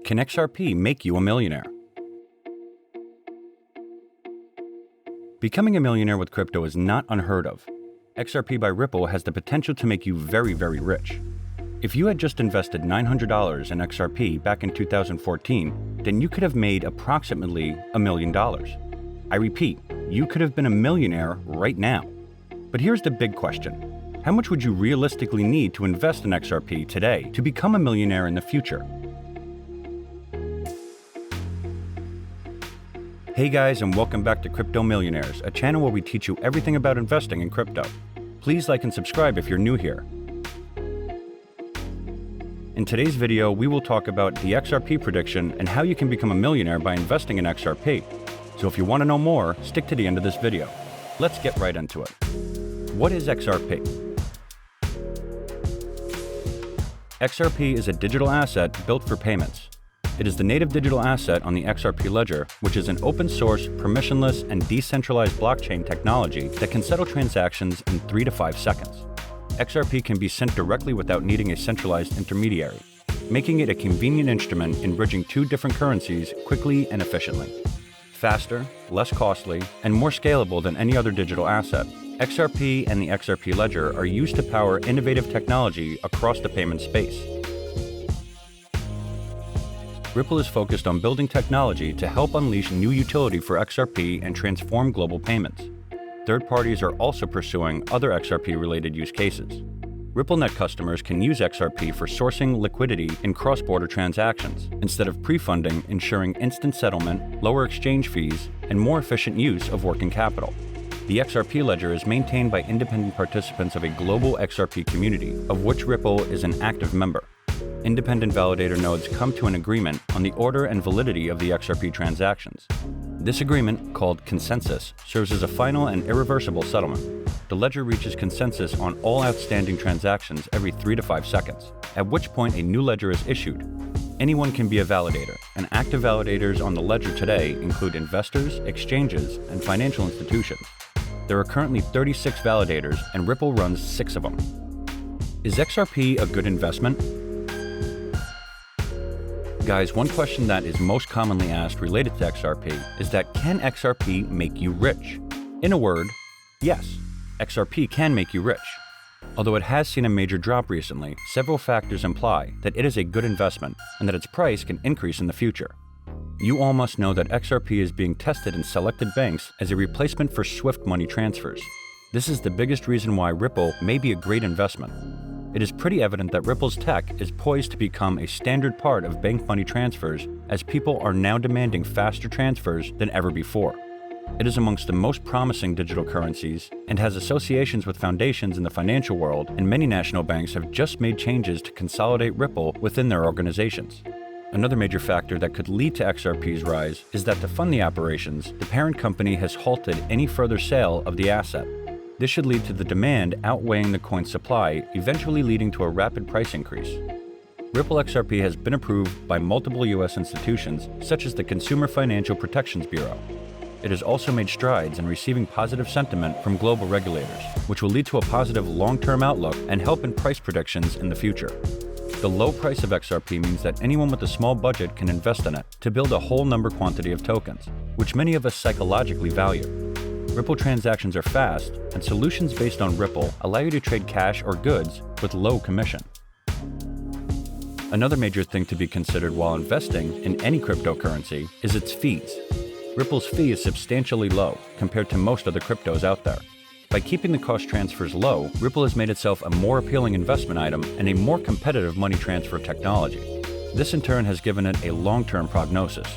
Can XRP make you a millionaire? Becoming a millionaire with crypto is not unheard of. XRP by Ripple has the potential to make you very, very rich. If you had just invested $900 in XRP back in 2014, then you could have made approximately $1 million. I repeat, you could have been a millionaire right now. But here's the big question. How much would you realistically need to invest in XRP today to become a millionaire in the future? Hey guys, and welcome back to Crypto Millionaires, a channel where we teach you everything about investing in crypto. Please like and subscribe if you're new here. In today's video, we will talk about the XRP prediction and how you can become a millionaire by investing in XRP. So if you want to know more, stick to the end of this video. Let's get right into it. What is XRP? XRP is a digital asset built for payments. It is the native digital asset on the XRP ledger, which is an open-source, permissionless, and decentralized blockchain technology that can settle transactions in 3 to 5 seconds. XRP can be sent directly without needing a centralized intermediary, making it a convenient instrument in bridging two different currencies quickly and efficiently. Faster, less costly, and more scalable than any other digital asset, XRP and the XRP ledger are used to power innovative technology across the payment space. Ripple is focused on building technology to help unleash new utility for XRP and transform global payments. Third parties are also pursuing other XRP-related use cases. RippleNet customers can use XRP for sourcing liquidity in cross-border transactions, instead of pre-funding, ensuring instant settlement, lower exchange fees, and more efficient use of working capital. The XRP ledger is maintained by independent participants of a global XRP community, of which Ripple is an active member. Independent validator nodes come to an agreement on the order and validity of the XRP transactions. This agreement, called consensus, serves as a final and irreversible settlement. The ledger reaches consensus on all outstanding transactions every 3 to 5 seconds, at which point a new ledger is issued. Anyone can be a validator, and active validators on the ledger today include investors, exchanges, and financial institutions. There are currently 36 validators, and Ripple runs 6 of them. Is XRP a good investment? Guys, one question that is most commonly asked related to XRP is that can XRP make you rich? In a word, yes, XRP can make you rich. Although it has seen a major drop recently, several factors imply that it is a good investment and that its price can increase in the future. You all must know that XRP is being tested in selected banks as a replacement for SWIFT money transfers. This is the biggest reason why Ripple may be a great investment. It is pretty evident that Ripple's tech is poised to become a standard part of bank money transfers, as people are now demanding faster transfers than ever before. It is amongst the most promising digital currencies and has associations with foundations in the financial world, and many national banks have just made changes to consolidate Ripple within their organizations. Another major factor that could lead to XRP's rise is that to fund the operations, the parent company has halted any further sale of the asset. This should lead to the demand outweighing the coin's supply, eventually leading to a rapid price increase. Ripple XRP has been approved by multiple U.S. institutions, such as the Consumer Financial Protections Bureau. It has also made strides in receiving positive sentiment from global regulators, which will lead to a positive long-term outlook and help in price predictions in the future. The low price of XRP means that anyone with a small budget can invest in it to build a whole number quantity of tokens, which many of us psychologically value. Ripple transactions are fast, and solutions based on Ripple allow you to trade cash or goods with low commission. Another major thing to be considered while investing in any cryptocurrency is its fees. Ripple's fee is substantially low compared to most other cryptos out there. By keeping the cost transfers low, Ripple has made itself a more appealing investment item and a more competitive money transfer technology. This in turn has given it a long-term prognosis.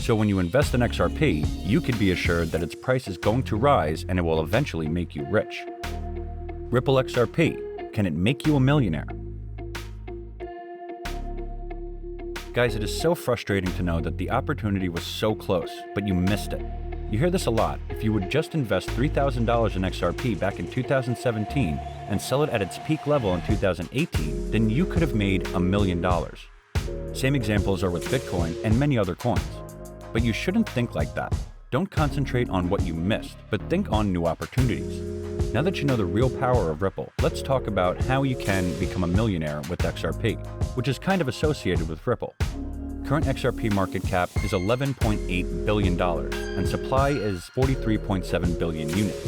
So when you invest in XRP, you could be assured that its price is going to rise and it will eventually make you rich. Ripple XRP, can it make you a millionaire? Guys, it is so frustrating to know that the opportunity was so close, but you missed it. You hear this a lot. If you would just invest $3,000 in XRP back in 2017 and sell it at its peak level in 2018, then you could have made $1 million. Same examples are with Bitcoin and many other coins. But you shouldn't think like that. Don't concentrate on what you missed, but think on new opportunities. Now that you know the real power of Ripple, let's talk about how you can become a millionaire with XRP, which is kind of associated with Ripple. current XRP market cap is $11.8 billion, and supply is 43.7 billion units,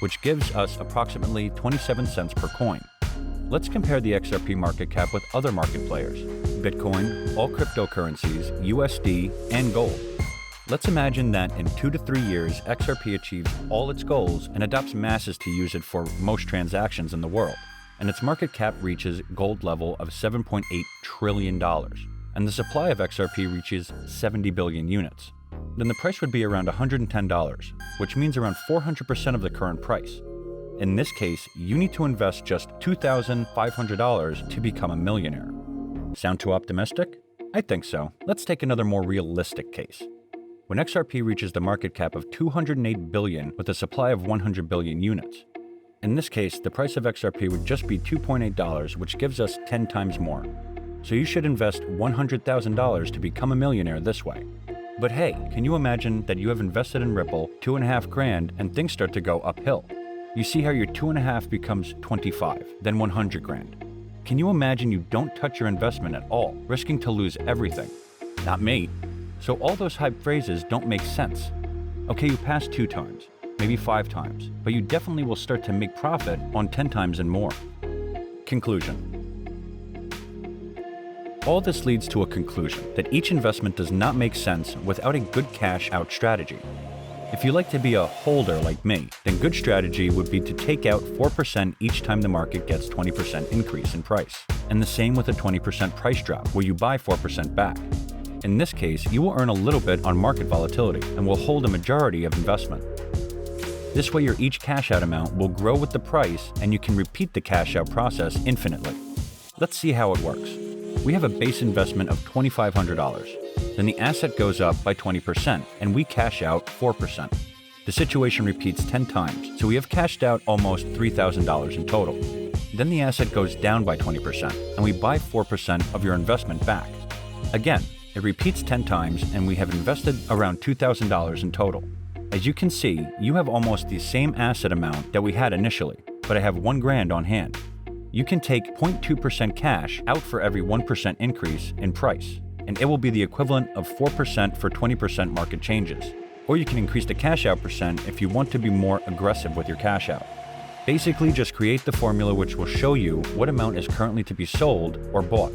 which gives us approximately 27 cents per coin. Let's compare the XRP market cap with other market players: Bitcoin, all cryptocurrencies, USD, and gold. Let's imagine that in 2 to 3 years, XRP achieves all its goals and adopts masses to use it for most transactions in the world, and its market cap reaches gold level of $7.8 trillion, and the supply of XRP reaches 70 billion units. Then the price would be around $110, which means around 400% of the current price. In this case, you need to invest just $2,500 to become a millionaire. Sound too optimistic? I think so. Let's take another more realistic case. When XRP reaches the market cap of $208 billion with a supply of 100 billion units. In this case, the price of XRP would just be $2.8, which gives us 10 times more. So you should invest $100,000 to become a millionaire this way. But hey, can you imagine that you have invested in Ripple $2.5 grand and things start to go uphill? You see how your 2.5 becomes 25, then 100 grand. Can you imagine you don't touch your investment at all, risking to lose everything? Not me. So all those hype phrases don't make sense. Okay, you passed 2 times, maybe 5 times, but you definitely will start to make profit on 10 times and more. Conclusion. All this leads to a conclusion that each investment does not make sense without a good cash out strategy. If you like to be a holder like me, then good strategy would be to take out 4% each time the market gets 20% increase in price, and the same with a 20% price drop where you buy 4% back. In this case, you will earn a little bit on market volatility and will hold a majority of investment. This way, your each cash out amount will grow with the price and you can repeat the cash out process infinitely. Let's see how it works. We have a base investment of $2,500. Then the asset goes up by 20% and we cash out 4%. The situation repeats 10 times, so we have cashed out almost $3,000 in total. Then the asset goes down by 20% and we buy 4% of your investment back. Again, it repeats 10 times and we have invested around $2,000 in total. As you can see, you have almost the same asset amount that we had initially, but I have 1 grand on hand. You can take 0.2% cash out for every 1% increase in price, and it will be the equivalent of 4% for 20% market changes. Or you can increase the cash out percent if you want to be more aggressive with your cash out. Basically, just create the formula which will show you what amount is currently to be sold or bought.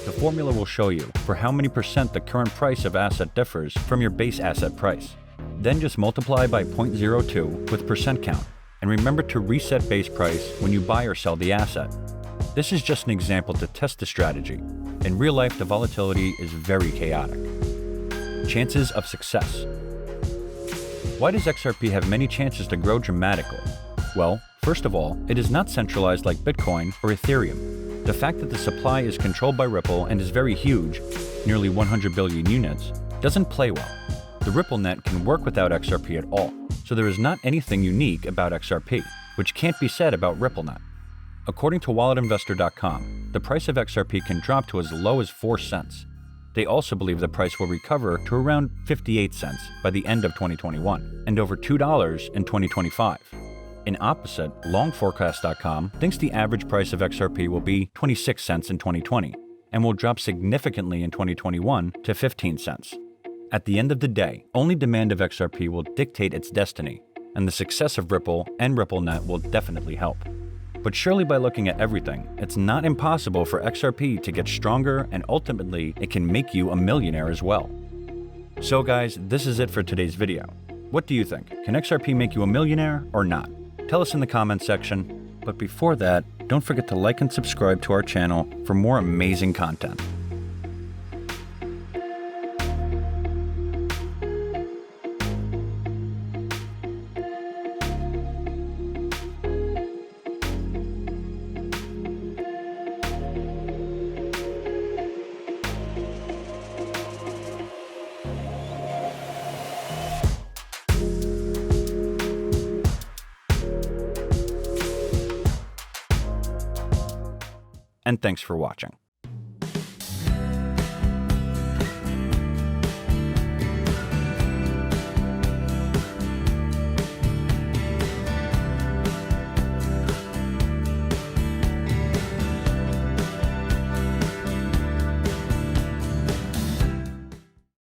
The formula will show you for how many percent the current price of asset differs from your base asset price. Then just multiply by 0.02 with percent count, and remember to reset base price when you buy or sell the asset. This is just an example to test the strategy. In real life, the volatility is very chaotic. Chances of success. Why does XRP have many chances to grow dramatically? Well, first of all, it is not centralized like Bitcoin or Ethereum. The fact that the supply is controlled by Ripple and is very huge, nearly 100 billion units, doesn't play well. The Ripple net can work without XRP at all, so there is not anything unique about XRP, which can't be said about RippleNet. According to walletinvestor.com, the price of XRP can drop to as low as 4 cents. They also believe the price will recover to around 58 cents by the end of 2021 and over $2 in 2025. In opposite, longforecast.com thinks the average price of XRP will be 26 cents in 2020 and will drop significantly in 2021 to 15 cents. At the end of the day, only demand of XRP will dictate its destiny, and the success of Ripple and RippleNet will definitely help. But surely by looking at everything, it's not impossible for XRP to get stronger, and ultimately it can make you a millionaire as well. So guys, this is it for today's video. What do you think? Can XRP make you a millionaire or not? Tell us in the comments section. But before that, don't forget to like and subscribe to our channel for more amazing content. And thanks for watching.